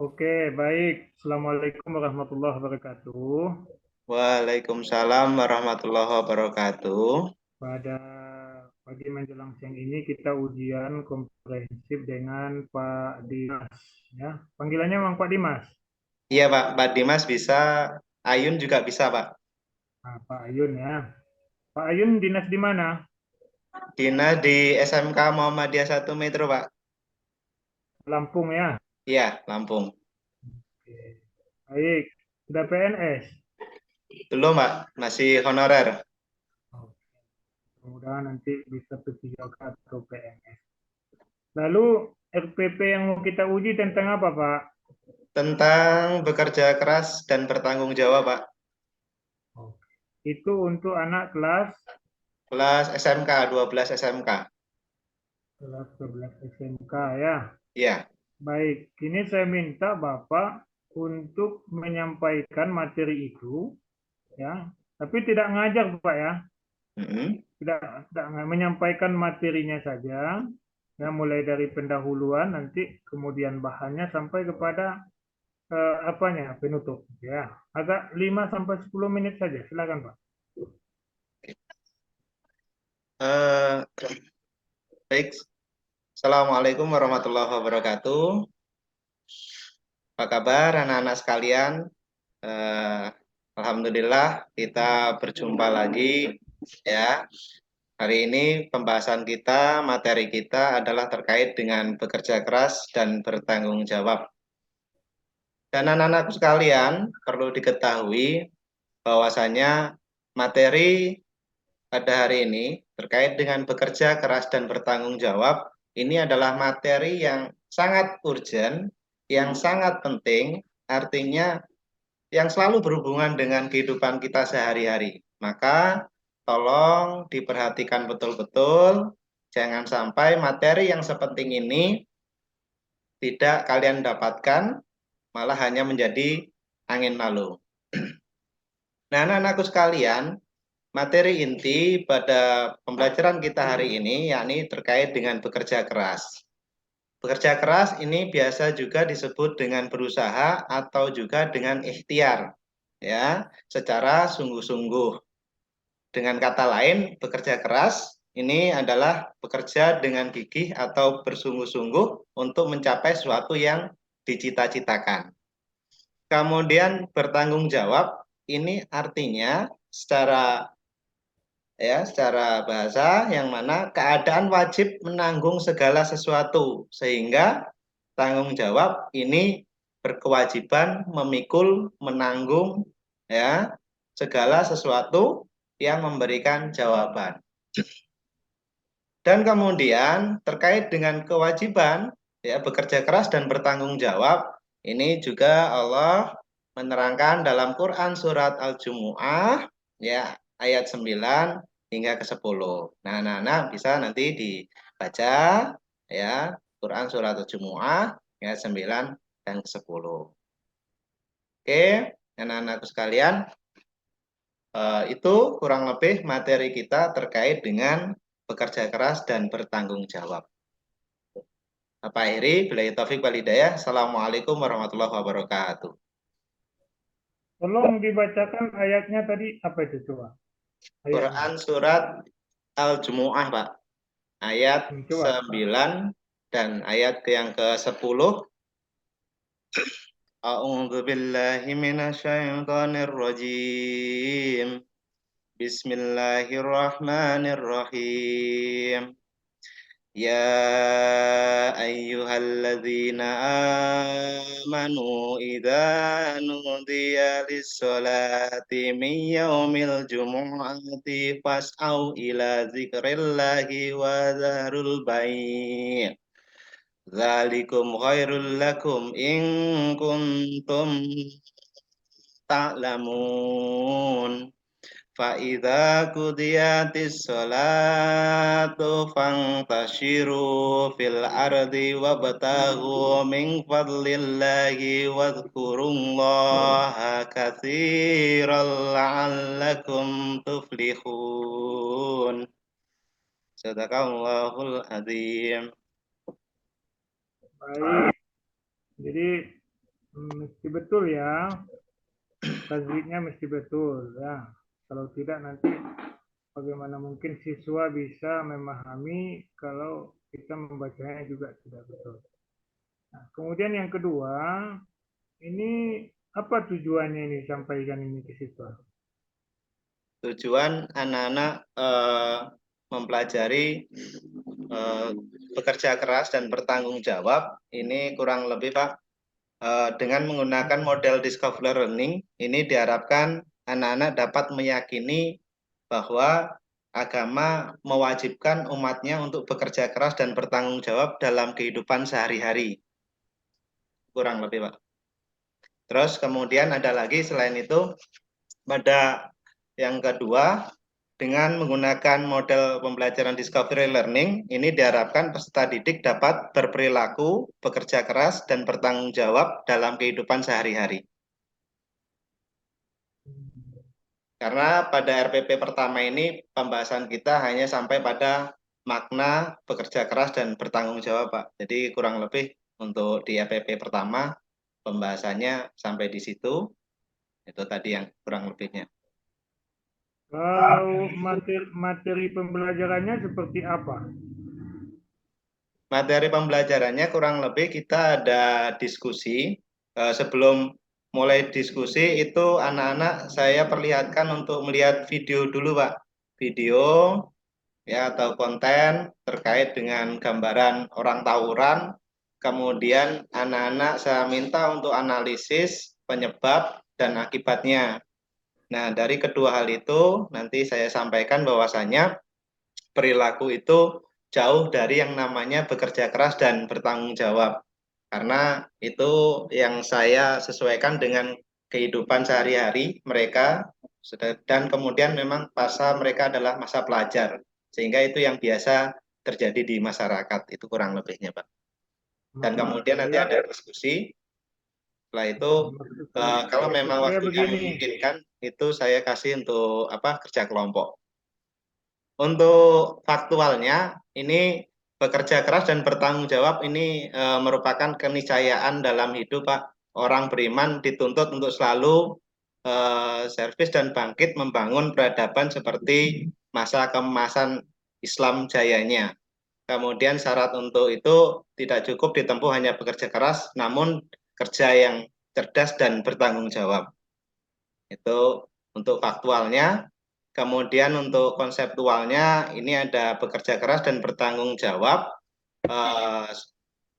Oke, baik. Assalamualaikum warahmatullahi wabarakatuh. Waalaikumsalam warahmatullahi wabarakatuh. Pada pagi menjelang siang ini kita ujian komprehensif dengan Pak Dimas. Ya, panggilannya memang Pak Dimas. Iya Pak, Pak Dimas bisa, Ayun juga bisa Pak. Nah, Pak Ayun ya. Pak Ayun dinas di mana? Dina di SMK Muhammadiyah 1 Metro Pak. Lampung ya. Iya, Lampung. Oke. Baik. Sudah PNS. Belum Pak, masih honorer. Oke. Mudah nanti bisa P3K atau PNS. Lalu RPP yang mau kita uji tentang apa, Pak? Tentang bekerja keras dan bertanggung jawab Pak. Oke. Itu untuk anak kelas Kelas SMK, 12 SMK. kelas 11 SMK ya. Iya. Baik, kini saya minta Bapak untuk menyampaikan materi itu ya, tapi tidak ngajar Pak ya. Mm-mm. Tidak menyampaikan materinya saja ya, mulai dari pendahuluan nanti kemudian bahannya sampai kepada apanya penutup ya. Agak 5 sampai 10 menit saja. Silakan Pak. Eh, baik, Assalamualaikum warahmatullahi wabarakatuh. Apa kabar anak-anak sekalian? Eh, Alhamdulillah kita berjumpa lagi ya. Hari ini pembahasan kita, materi kita adalah terkait dengan bekerja keras dan bertanggung jawab. Dan anak-anakku sekalian perlu diketahui bahwasanya materi pada hari ini terkait dengan bekerja keras dan bertanggung jawab ini adalah materi yang sangat urgent, yang sangat penting, artinya yang selalu berhubungan dengan kehidupan kita sehari-hari. Maka tolong diperhatikan betul-betul, jangan sampai materi yang sepenting ini tidak kalian dapatkan, malah hanya menjadi angin lalu. Nah, anak-anakku sekalian, materi inti pada pembelajaran kita hari ini yakni terkait dengan bekerja keras. Bekerja keras ini biasa juga disebut dengan berusaha atau juga dengan ikhtiar, ya, secara sungguh-sungguh. Dengan kata lain, bekerja keras ini adalah bekerja dengan gigih atau bersungguh-sungguh untuk mencapai sesuatu yang dicita-citakan. Kemudian bertanggung jawab ini artinya secara bahasa yang mana keadaan wajib menanggung segala sesuatu sehingga tanggung jawab ini berkewajiban memikul menanggung ya segala sesuatu yang memberikan jawaban. Dan kemudian terkait dengan kewajiban ya bekerja keras dan bertanggung jawab ini juga Allah menerangkan dalam Quran surat Al-Jumu'ah ya ayat 9 hingga ke 10. Nah, bisa nanti dibaca ya Quran surat Al-Jumu'ah ayat 9 dan ke 10. Oke, anak-anakku sekalian, itu kurang lebih materi kita terkait dengan bekerja keras dan bertanggung jawab. Pak Heri, billahi taufik wal hidayah. Assalamualaikum warahmatullahi wabarakatuh. Tolong dibacakan ayatnya tadi apa itu coba? Ayatnya. Quran surat Al-Jumu'ah, Pak. Ayat Coba. 9 dan ayat yang ke-10. A'udzu billahi minasyaitonir rajim. Bismillahirrahmanirrahim. يا أيها الذين آمنوا إذا نودي للصلاة من يوم الجمعة فاسعوا إلى ذكر الله وذروا البيع ذلكم خير لكم إن كنتم تعلمون فإذا قضيت الصلاة فانتشروا في الأرض وابتغوا من فضل الله واذكروا الله كثيرا لعلكم تفلحون. Sadaqallahul azim. Baik. Jadi mesti betul ya, tajwidnya mesti betul ya. Kalau tidak nanti bagaimana mungkin siswa bisa memahami kalau kita membacanya juga tidak betul. Nah, kemudian yang kedua, ini apa tujuannya ini sampaikan ini ke siswa? Tujuan anak-anak mempelajari eh, bekerja keras dan bertanggung jawab ini kurang lebih Pak dengan menggunakan model discovery learning ini diharapkan anak-anak dapat meyakini bahwa agama mewajibkan umatnya untuk bekerja keras dan bertanggung jawab dalam kehidupan sehari-hari. Kurang lebih Pak. Terus kemudian ada lagi selain itu pada yang kedua, dengan menggunakan model pembelajaran discovery learning, ini diharapkan peserta didik dapat berperilaku, bekerja keras, dan bertanggung jawab dalam kehidupan sehari-hari. Karena pada RPP pertama ini pembahasan kita hanya sampai pada makna bekerja keras dan bertanggung jawab, Pak. Jadi kurang lebih untuk di RPP pertama pembahasannya sampai di situ. Itu tadi yang kurang lebihnya. Kalau materi pembelajarannya seperti apa? Materi pembelajarannya kurang lebih kita ada diskusi. Sebelum mulai diskusi itu anak-anak saya perlihatkan untuk melihat video dulu, Pak. Video ya atau konten terkait dengan gambaran orang tawuran. Kemudian anak-anak saya minta untuk analisis penyebab dan akibatnya. Nah, dari kedua hal itu nanti saya sampaikan bahwasanya perilaku itu jauh dari yang namanya bekerja keras dan bertanggung jawab. Karena itu yang saya sesuaikan dengan kehidupan sehari-hari mereka dan kemudian memang masa mereka adalah masa pelajar. Sehingga itu yang biasa terjadi di masyarakat. Itu kurang lebihnya, Pak. Dan Maksud kemudian nanti saya, ada diskusi. Setelah itu kalau memang maksud saya waktunya begini. memungkinkan itu saya kasih untuk apa kerja kelompok. Untuk faktualnya, ini bekerja keras dan bertanggung jawab ini merupakan keniscayaan dalam hidup, Pak. Orang beriman dituntut untuk selalu servis dan bangkit membangun peradaban seperti masa keemasan Islam jayanya. Kemudian syarat untuk itu tidak cukup ditempuh hanya bekerja keras, namun kerja yang cerdas dan bertanggung jawab. Itu untuk faktualnya. Kemudian untuk konseptualnya ini ada bekerja keras dan bertanggung jawab. Eh,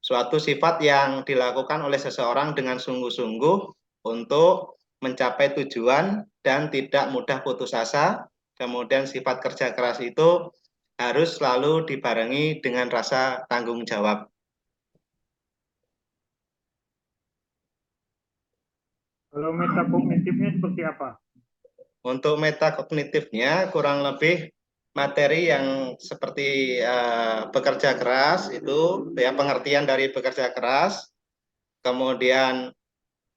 Suatu sifat yang dilakukan oleh seseorang dengan sungguh-sungguh untuk mencapai tujuan dan tidak mudah putus asa. Kemudian sifat kerja keras itu harus selalu dibarengi dengan rasa tanggung jawab. Kalau metakognitifnya seperti apa? Untuk metakognitifnya kurang lebih materi yang seperti bekerja keras itu ya pengertian dari bekerja keras, kemudian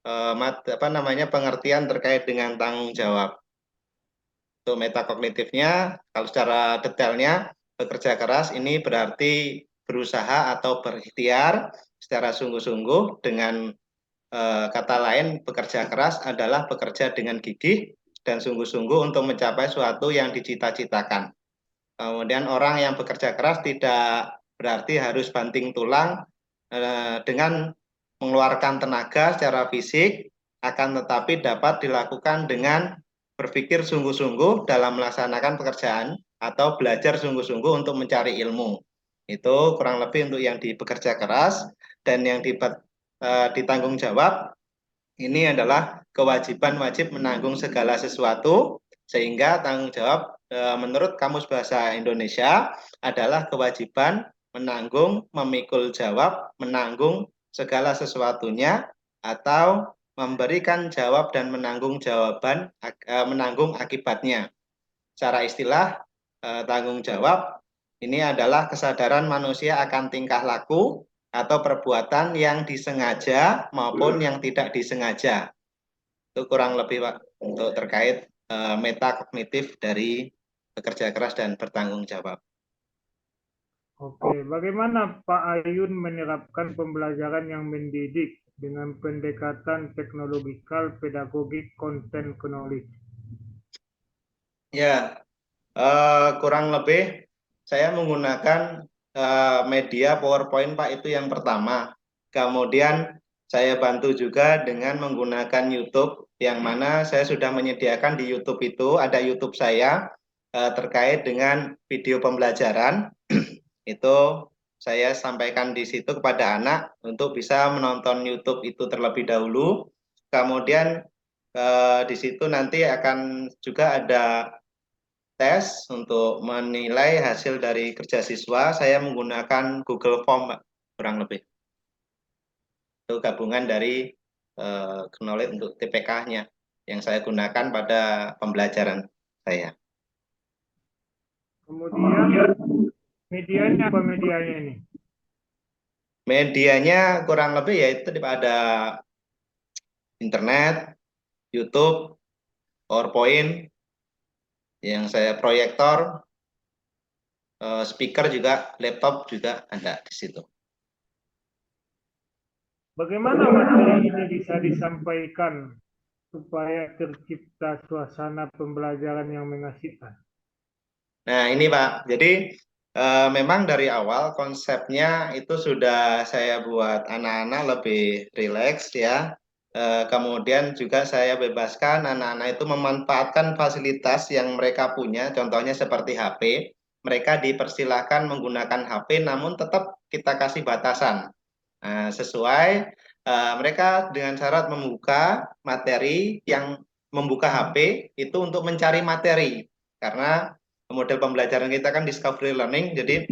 apa namanya pengertian terkait dengan tanggung jawab. Untuk metakognitifnya kalau secara detailnya bekerja keras ini berarti berusaha atau berikhtiar secara sungguh-sungguh dengan kata lain, bekerja keras adalah bekerja dengan gigih dan sungguh-sungguh untuk mencapai suatu yang dicita-citakan. Kemudian orang yang bekerja keras tidak berarti harus banting tulang dengan mengeluarkan tenaga secara fisik, akan tetapi dapat dilakukan dengan berpikir sungguh-sungguh dalam melaksanakan pekerjaan atau belajar sungguh-sungguh untuk mencari ilmu. Itu kurang lebih untuk yang di bekerja keras dan yang ditanggung jawab ini adalah kewajiban wajib menanggung segala sesuatu sehingga tanggung jawab menurut Kamus Bahasa Indonesia adalah kewajiban menanggung, memikul jawab, menanggung segala sesuatunya atau memberikan jawab dan menanggung jawaban menanggung akibatnya. Secara istilah tanggung jawab ini adalah kesadaran manusia akan tingkah laku atau perbuatan yang disengaja maupun yang tidak disengaja. Itu kurang lebih Pak untuk terkait metakognitif dari bekerja keras dan bertanggung jawab. Oke, bagaimana Pak Ayun menerapkan pembelajaran yang mendidik dengan pendekatan teknologikal, pedagogik, content knowledge? Ya, kurang lebih saya menggunakan media PowerPoint Pak, itu yang pertama. Kemudian saya bantu juga dengan menggunakan YouTube, yang mana saya sudah menyediakan di YouTube itu ada YouTube saya terkait dengan video pembelajaran. Itu saya sampaikan di situ kepada anak untuk bisa menonton YouTube itu terlebih dahulu. Kemudian di situ nanti akan juga ada tes untuk menilai hasil dari kerja siswa. Saya menggunakan Google Form, Pak, kurang lebih. Itu gabungan dari Knowledge untuk TPK-nya yang saya gunakan pada pembelajaran saya. Kemudian medianya apa medianya ini? Medianya kurang lebih yaitu ada internet, YouTube, PowerPoint, yang saya proyektor, speaker juga, laptop juga ada di situ. Bagaimana materi ini bisa disampaikan supaya tercipta suasana pembelajaran yang mengasihkan? Nah, ini Pak, jadi memang dari awal konsepnya itu sudah saya buat anak-anak lebih rileks ya. Kemudian juga saya bebaskan anak-anak itu memanfaatkan fasilitas yang mereka punya, contohnya seperti HP. Mereka dipersilahkan menggunakan HP, namun tetap kita kasih batasan. Nah, sesuai mereka dengan syarat membuka materi, yang membuka HP itu untuk mencari materi. Karena model pembelajaran kita kan discovery learning, jadi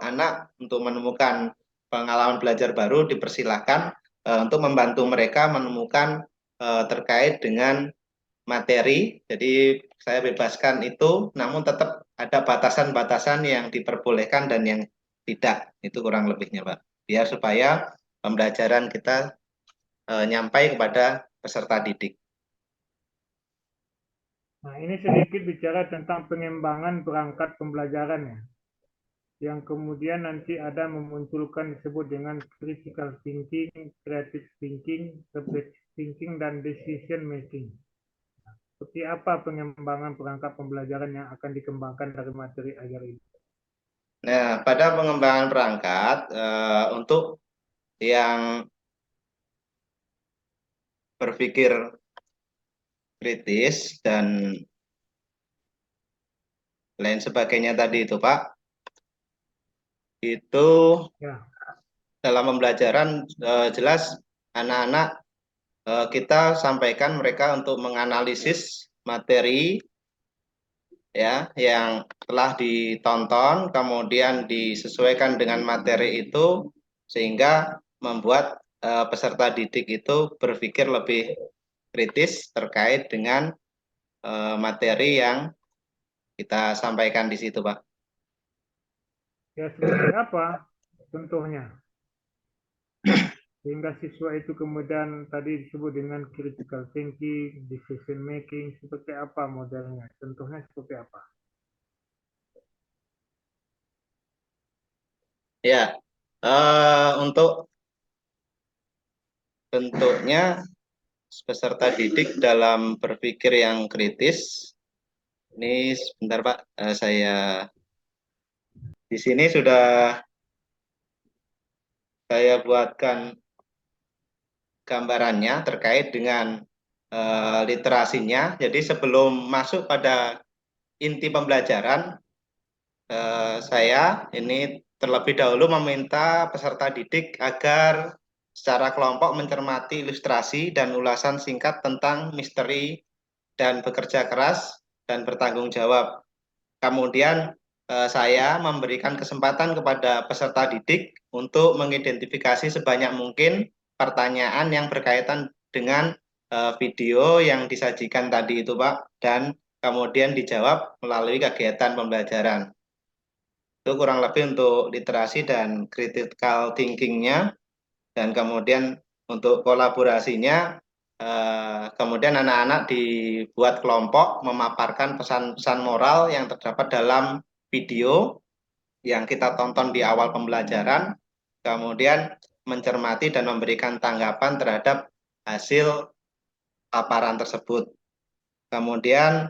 anak untuk menemukan pengalaman belajar baru dipersilahkan untuk membantu mereka menemukan terkait dengan materi. Jadi saya bebaskan itu, namun tetap ada batasan-batasan yang diperbolehkan dan yang tidak. Itu kurang lebihnya, Pak. Biar supaya pembelajaran kita nyampai kepada peserta didik. Nah, ini sedikit bicara tentang pengembangan perangkat pembelajaran ya, yang kemudian nanti ada memunculkan disebut dengan critical thinking, creative thinking, reflective thinking, dan decision making. Seperti apa pengembangan perangkat pembelajaran yang akan dikembangkan dari materi ajar ini? Nah, pada pengembangan perangkat untuk yang berpikir kritis dan lain sebagainya tadi itu, Pak, itu Ya, dalam pembelajaran jelas anak-anak kita sampaikan mereka untuk menganalisis materi ya yang telah ditonton, kemudian disesuaikan dengan materi itu sehingga membuat peserta didik itu berpikir lebih kritis terkait dengan materi yang kita sampaikan di situ, Pak. ya seperti apa contohnya? Sehingga siswa itu kemudian tadi disebut dengan critical thinking, decision making, seperti apa modelnya? Contohnya seperti apa? Ya, untuk bentuknya peserta didik dalam berpikir yang kritis. Ini sebentar Pak, saya di sini sudah saya buatkan gambarannya terkait dengan literasinya. Jadi sebelum masuk pada inti pembelajaran, saya ini terlebih dahulu meminta peserta didik agar secara kelompok mencermati ilustrasi dan ulasan singkat tentang misteri dan bekerja keras dan bertanggung jawab. Kemudian saya memberikan kesempatan kepada peserta didik untuk mengidentifikasi sebanyak mungkin pertanyaan yang berkaitan dengan video yang disajikan tadi itu, Pak, dan kemudian dijawab melalui kegiatan pembelajaran. Itu kurang lebih untuk literasi dan critical thinking-nya, dan kemudian untuk kolaborasinya kemudian anak-anak dibuat kelompok memaparkan pesan-pesan moral yang terdapat dalam video yang kita tonton di awal pembelajaran, kemudian mencermati dan memberikan tanggapan terhadap hasil paparan tersebut. Kemudian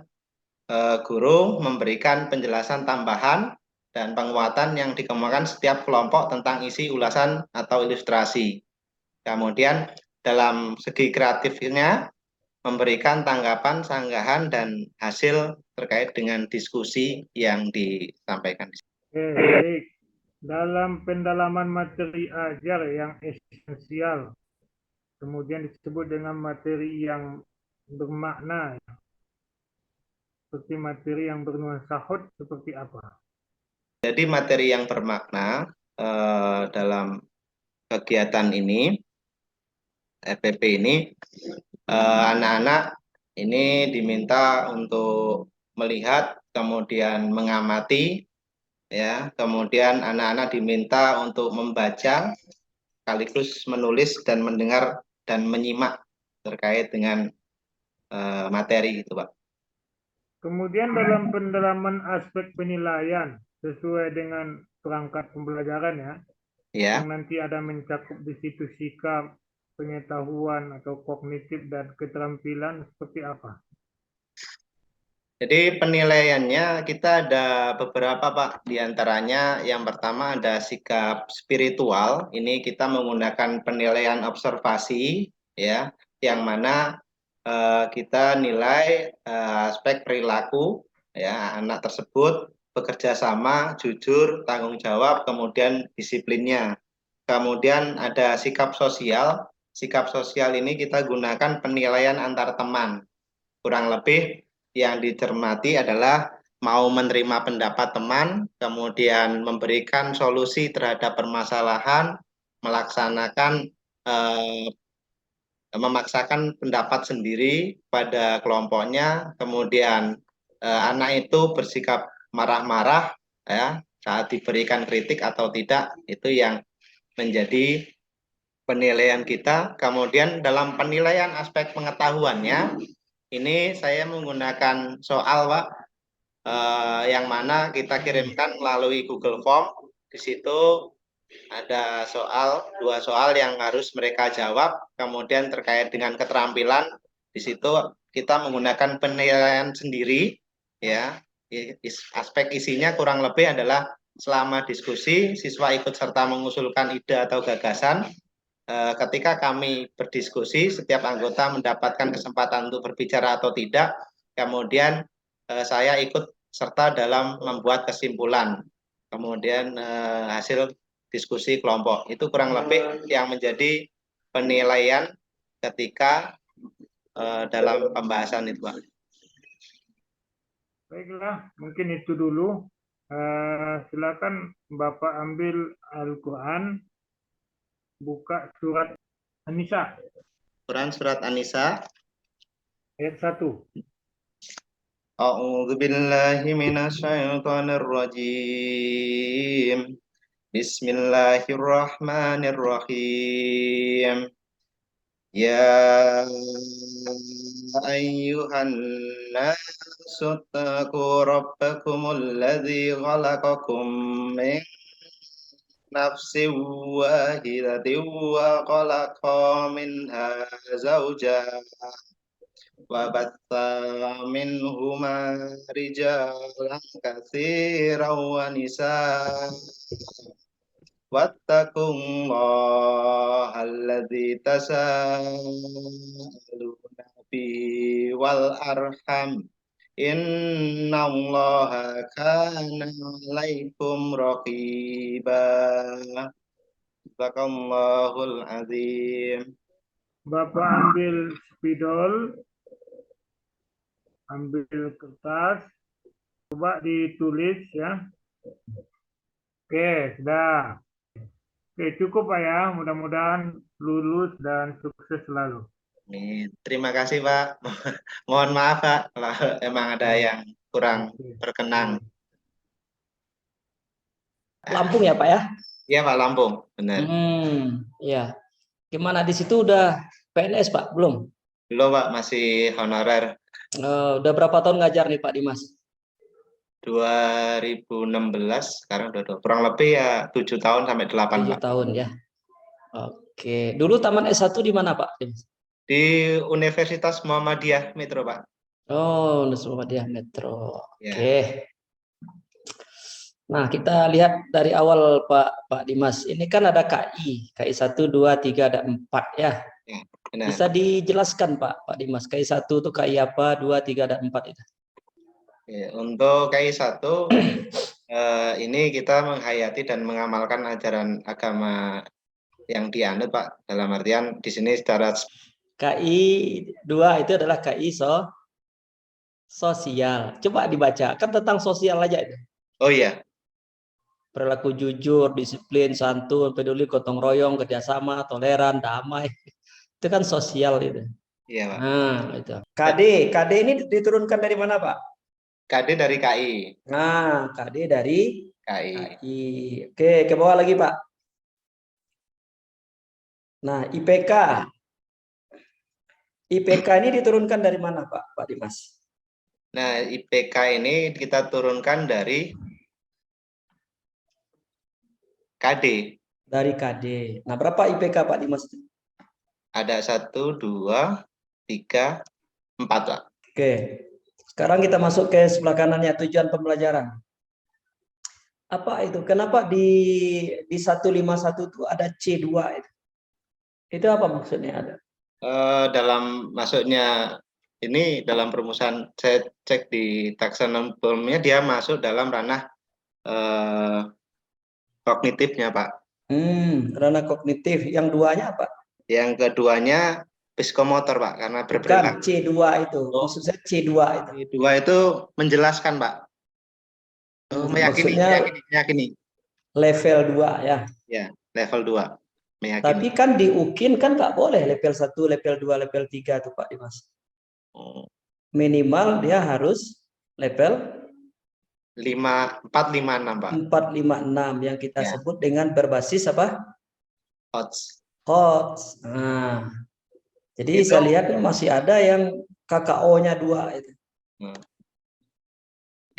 guru memberikan penjelasan tambahan dan penguatan yang dikemukakan setiap kelompok tentang isi ulasan atau ilustrasi. Kemudian dalam segi kreatifnya memberikan tanggapan, sanggahan, dan hasil terkait dengan diskusi yang disampaikan. Oke, baik. Dalam pendalaman materi ajar yang esensial, kemudian disebut dengan materi yang bermakna, seperti materi yang bernuansa hot, seperti apa? Jadi materi yang bermakna dalam kegiatan ini, FPP ini, anak-anak ini diminta untuk melihat, kemudian mengamati, ya, kemudian anak-anak diminta untuk membaca, sekaligus menulis dan mendengar dan menyimak terkait dengan materi itu, Pak. Kemudian dalam pendalaman aspek penilaian sesuai dengan perangkat pembelajaran ya, Ya. yang nanti ada mencakup di situ sikap, pengetahuan atau kognitif dan keterampilan seperti apa? Jadi penilaiannya kita ada beberapa, Pak. Di antaranya yang pertama ada sikap spiritual. Ini kita menggunakan penilaian observasi, ya, yang mana kita nilai aspek perilaku, ya, anak tersebut bekerja sama, jujur, tanggung jawab, kemudian disiplinnya. Kemudian ada sikap sosial. Sikap sosial ini kita gunakan penilaian antar teman. Kurang lebih yang dicermati adalah mau menerima pendapat teman, kemudian memberikan solusi terhadap permasalahan, melaksanakan memaksakan pendapat sendiri pada kelompoknya, kemudian anak itu bersikap marah-marah, ya, saat diberikan kritik atau tidak, itu yang menjadi penilaian kita. Kemudian dalam penilaian aspek pengetahuannya, ini saya menggunakan soal, Pak, yang mana kita kirimkan melalui Google Form. Di situ ada dua soal yang harus mereka jawab. Kemudian terkait dengan keterampilan, di situ kita menggunakan penilaian sendiri, ya. Aspek isinya kurang lebih adalah selama diskusi, siswa ikut serta mengusulkan ide atau gagasan. Ketika kami berdiskusi, setiap anggota mendapatkan kesempatan untuk berbicara atau tidak. Kemudian saya ikut serta dalam membuat kesimpulan. Kemudian hasil diskusi kelompok. Itu kurang lebih yang menjadi penilaian ketika dalam pembahasan itu, Pak. Baiklah, mungkin itu dulu. Silakan Bapak ambil Al-Quran, buka surat An-Nisa, Quran surat An-Nisa ayat 1. A'udzu billahi minasyaitonir rajim. Bismillahirrahmanirrahim. Ya ayyuhan nasu taqu rabbakumul ladzi khalaqakum min nafsin wahidatin wa khalaqa minha zawjaha wa batha minhuma rijalan katsiran wa nisaa wattaqullaha alladzi tasaaluna bihi wal arham innallaha kana 'alaikum raqiba. Barakallahu azim. Bapak ambil spidol, ambil kertas, coba ditulis ya. Oke, sudah. Oke, cukup Pak ya. Mudah-mudahan lulus dan sukses selalu. Terima kasih, Pak. Mohon maaf, Pak, kalau emang ada yang kurang berkenan. Lampung ya, Pak ya? Iya, Pak, Lampung, benar. Ya. Gimana di situ udah PNS, Pak? Belum? Belum, Pak, masih honorer. Udah berapa tahun ngajar nih, Pak Dimas? 2016, sekarang udah kurang lebih ya 7 tahun sampai 8, 7 Pak. tahun ya. Oke. Dulu taman S1 di mana, Pak? Di Universitas Muhammadiyah Metro, Pak. Oh, Universitas Muhammadiyah Metro. Ya. Oke. Nah, kita lihat dari awal Pak Dimas. Ini kan ada KI 1, 2, 3, ada 4 ya. Ya, benar. Bisa dijelaskan Pak Dimas, KI 1 itu KI apa, 2, 3, dan 4 itu? Ya, untuk KI 1 ini kita menghayati dan mengamalkan ajaran agama yang dianut, Pak. Dalam artian di sini secara KI 2 itu adalah KI sosial. Coba dibaca, kan tentang sosial aja itu. oh iya, Perilaku jujur, disiplin, santun, peduli, gotong royong, kerjasama, toleran, damai. Itu kan sosial itu. iya, Pak. Nah, itu. KD ini diturunkan dari mana, Pak? KD dari KI. Nah, KD dari KI. KI. Oke, ke bawah lagi, Pak. Nah, IPK. IPK ini diturunkan dari mana, Pak Dimas? Nah, IPK ini kita turunkan dari KD. Dari KD. Nah, berapa IPK, Pak Dimas? Ada 1, 2, 3, 4, Pak. Oke. Sekarang kita masuk ke sebelah kanannya, tujuan pembelajaran. Apa itu? Kenapa di 151 itu ada C2 itu? Itu apa maksudnya ada? Dalam masuknya ini dalam perumusan saya cek di taksonominya dia masuk dalam ranah kognitifnya, Pak. Ranah kognitif. Yang duanya apa? Yang keduanya psikomotor, Pak, karena Bukan, berperilaku. C2 itu. Maksud saya C2 itu. C2 itu menjelaskan, Pak. Meyakini. Level 2 ya. Ya, level 2. Meyakini. Tapi kan di UKIN kan nggak boleh level 1, level 2, level 3 tuh Pak Dimas. Minimal dia harus level 4, 5, 6, Pak. 4, 5, 6 yang kita Ya. sebut dengan berbasis apa? HOTS. Nah, jadi saya lihat masih ada yang KKO-nya 2 itu.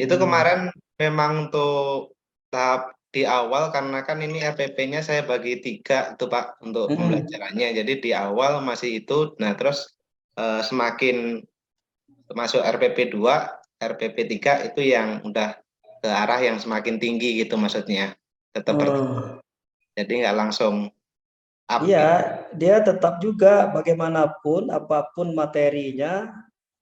Itu kemarin memang untuk tahap di awal karena kan ini RPP-nya saya bagi 3 tuh, Pak, untuk pembelajarannya. Jadi di awal masih itu. Nah, terus semakin masuk RPP 2, RPP 3 itu yang udah ke arah yang semakin tinggi gitu maksudnya. Tetap jadi nggak langsung up. Iya, dia tetap juga bagaimanapun apapun materinya,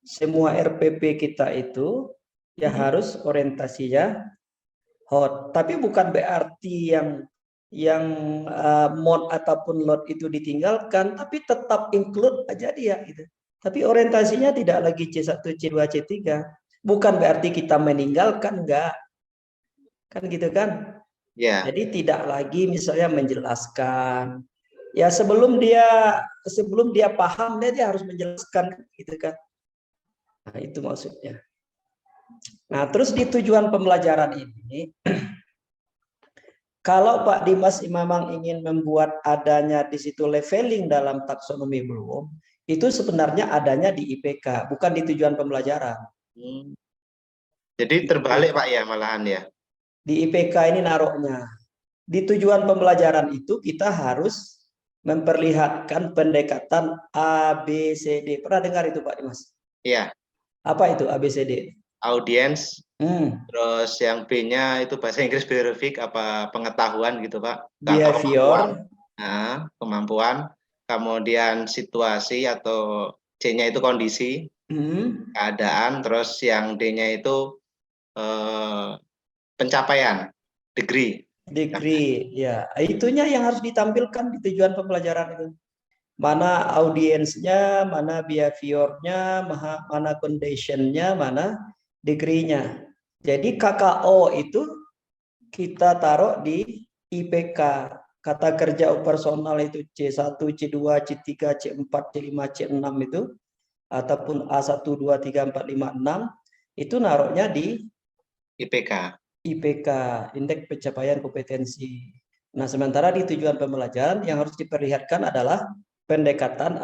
semua RPP kita itu ya harus orientasinya hot. Tapi bukan berarti yang mod ataupun load itu ditinggalkan, tapi tetap include aja dia gitu. Tapi orientasinya tidak lagi C1, C2, C3. Bukan berarti kita meninggalkan, enggak. Kan gitu kan? Ya. Jadi tidak lagi misalnya menjelaskan. Ya sebelum dia paham dia harus menjelaskan gitu kan. Nah, itu maksudnya. Nah, terus di tujuan pembelajaran ini kalau Pak Dimas memang ingin membuat adanya di situ leveling dalam taksonomi Bloom, itu sebenarnya adanya di IPK, bukan di tujuan pembelajaran. Jadi terbalik, Pak, ya malahan ya. Di IPK ini naruhnya. Di tujuan pembelajaran itu kita harus memperlihatkan pendekatan ABCD. Pernah dengar itu, Pak Dimas? Iya. Apa itu ABCD? Audience. Terus yang B-nya itu bahasa Inggris biografik apa pengetahuan gitu, Pak. Behavior. Nah, kemampuan. Kemudian situasi atau C-nya itu kondisi, keadaan. Terus yang D-nya itu pencapaian, degree. Ya. Itunya yang harus ditampilkan di tujuan pembelajaran itu. Mana audiensnya, mana behaviornya, mana conditionnya, mana degree-nya. Jadi KKO itu kita taruh di IPK. Kata kerja personal itu C1, C2, C3, C4, C5, C6 itu. Ataupun A1, 2, 3, 4, 5, 6. Itu naruhnya di IPK, indeks pencapaian kompetensi. Nah, sementara di tujuan pembelajaran yang harus diperlihatkan adalah pendekatan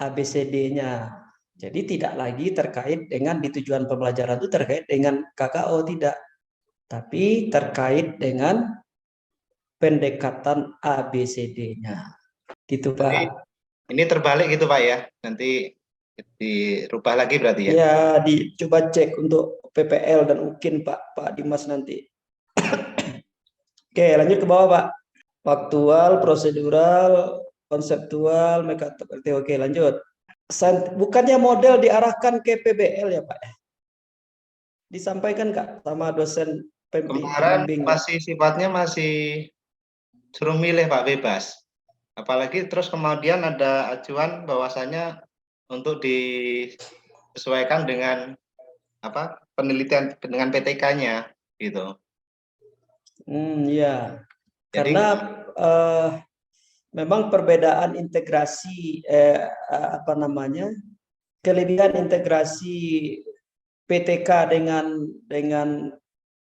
ABCD-nya. Jadi tidak lagi terkait dengan di tujuan pembelajaran itu terkait dengan KKO, tidak. Tapi terkait dengan pendekatan ABCD-nya. Gitu, Pak. Ini terbalik gitu Pak ya. Nanti dirubah lagi berarti ya. Ya, dicoba cek untuk PPL dan UKIN Pak Dimas nanti. Oke, lanjut ke bawah Pak. Faktual, prosedural, konseptual, mekanik. Oke, lanjut. Bukannya model diarahkan ke PBL ya Pak? Disampaikan Kak sama dosen Kemarin pembimbing. masih sifatnya masih suruh milih Pak, bebas. Apalagi terus kemudian ada acuan bahwasanya untuk disesuaikan dengan apa penelitian dengan PTK-nya gitu. Ya. Jadi Karena memang perbedaan integrasi apa namanya? Kelebihan integrasi PTK dengan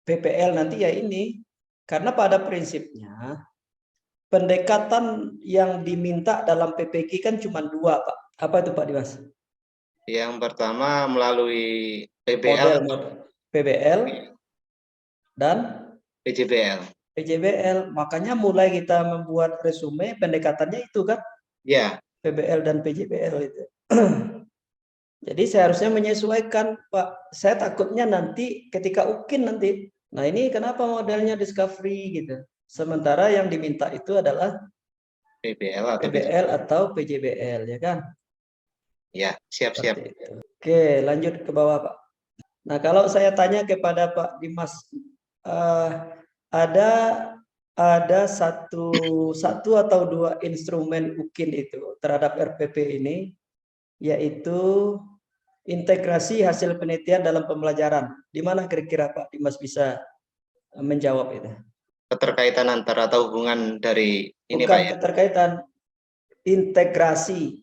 PPL nanti ya ini, karena pada prinsipnya pendekatan yang diminta dalam PPK kan cuma dua Pak. Apa itu Pak Dimas? yang pertama melalui Model PBL, PBL dan PJBL. PJBL. Makanya mulai kita membuat resume pendekatannya itu kan Ya, PBL dan PJBL itu. Jadi seharusnya menyesuaikan Pak. Saya takutnya nanti ketika UKIN nanti, nah ini kenapa modelnya discovery gitu. Sementara yang diminta itu adalah PBL atau PBL atau PJBL ya kan. Ya, siap-siap. Oke, lanjut ke bawah Pak. Nah kalau saya tanya kepada Pak Dimas, ada satu atau dua instrumen UKIN itu terhadap RPP ini, yaitu integrasi hasil penelitian dalam pembelajaran. Di mana kira-kira Pak Dimas bisa menjawab itu? Keterkaitan antara atau hubungan dari ini Bukan Pak ya? keterkaitan, integrasi.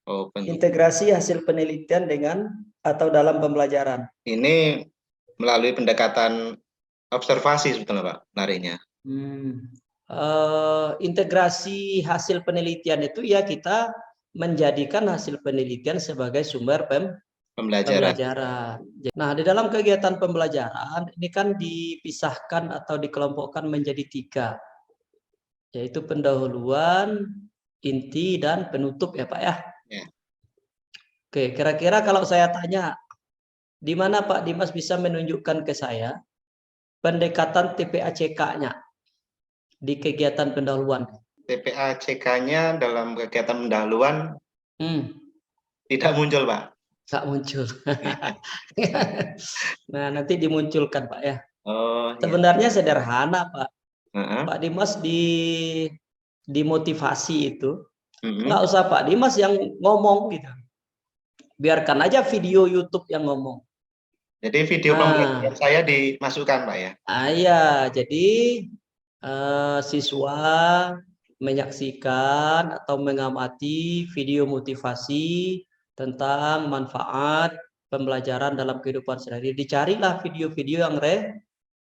Oh, Integrasi hasil penelitian dengan atau dalam pembelajaran. Ini melalui pendekatan observasi sebetulnya Pak, larinya. Integrasi hasil penelitian itu ya kita menjadikan hasil penelitian sebagai sumber pembelajaran. Nah, di dalam kegiatan pembelajaran ini kan dipisahkan atau dikelompokkan menjadi 3, yaitu pendahuluan, inti, dan penutup ya Pak ya. Ya. Oke, kira-kira kalau saya tanya, di mana Pak Dimas bisa menunjukkan ke saya pendekatan TPACK-nya di kegiatan pendahuluan? TPACK-nya dalam kegiatan pendahuluan tidak muncul Pak. Nggak muncul. Nah, nanti dimunculkan Pak ya. Oh, sebenarnya sederhana Pak. ya. Pak Dimas dimotivasi itu, nggak usah Pak Dimas yang ngomong gitu. Biarkan aja video YouTube yang ngomong. Jadi video pembelajaran saya dimasukkan Pak ya? Iya, jadi siswa menyaksikan atau mengamati video motivasi tentang manfaat pembelajaran dalam kehidupan sehari-hari. Dicarilah video-video yang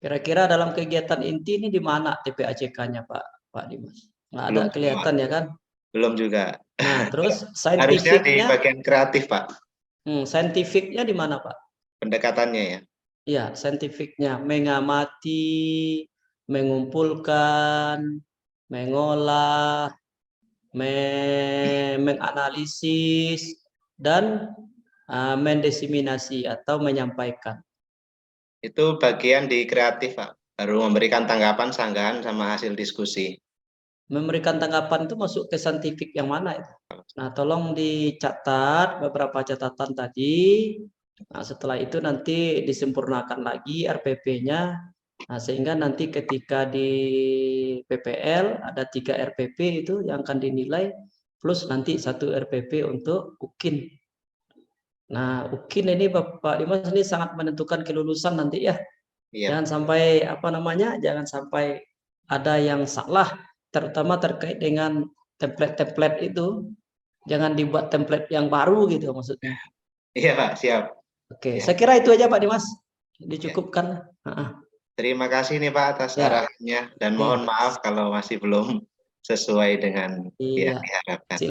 kira-kira dalam kegiatan inti ini di mana TPACK-nya Pak Dimas? Nggak ada kelihatan ya kan? Belum juga. Nah, terus harusnya di saintifiknya bagian kreatif Pak. Saintifiknya di mana Pak? Pendekatannya ya? Iya, saintifiknya mengamati, mengumpulkan, mengolah, menganalisis, dan mendesiminasi atau menyampaikan. Itu bagian di kreatif Pak, baru memberikan tanggapan, sanggahan, sama hasil diskusi. Memberikan tanggapan itu masuk ke saintifik yang mana itu? Nah, tolong dicatat beberapa catatan tadi. Nah, setelah itu nanti disempurnakan lagi RPP-nya. Nah, sehingga nanti ketika di PPL ada 3 RPP itu yang akan dinilai, plus nanti 1 RPP untuk UKIN. Nah, UKIN ini Bapak Dimas ini sangat menentukan kelulusan nanti ya. Jangan sampai jangan sampai ada yang salah, terutama terkait dengan template-template itu. Jangan dibuat template yang baru gitu maksudnya. Iya Pak, siap. Oke, saya kira itu aja Pak Dimas. Dicukupkan. Terima kasih nih Pak atas arahannya, dan mohon maaf kalau masih belum sesuai dengan yang diharapkan.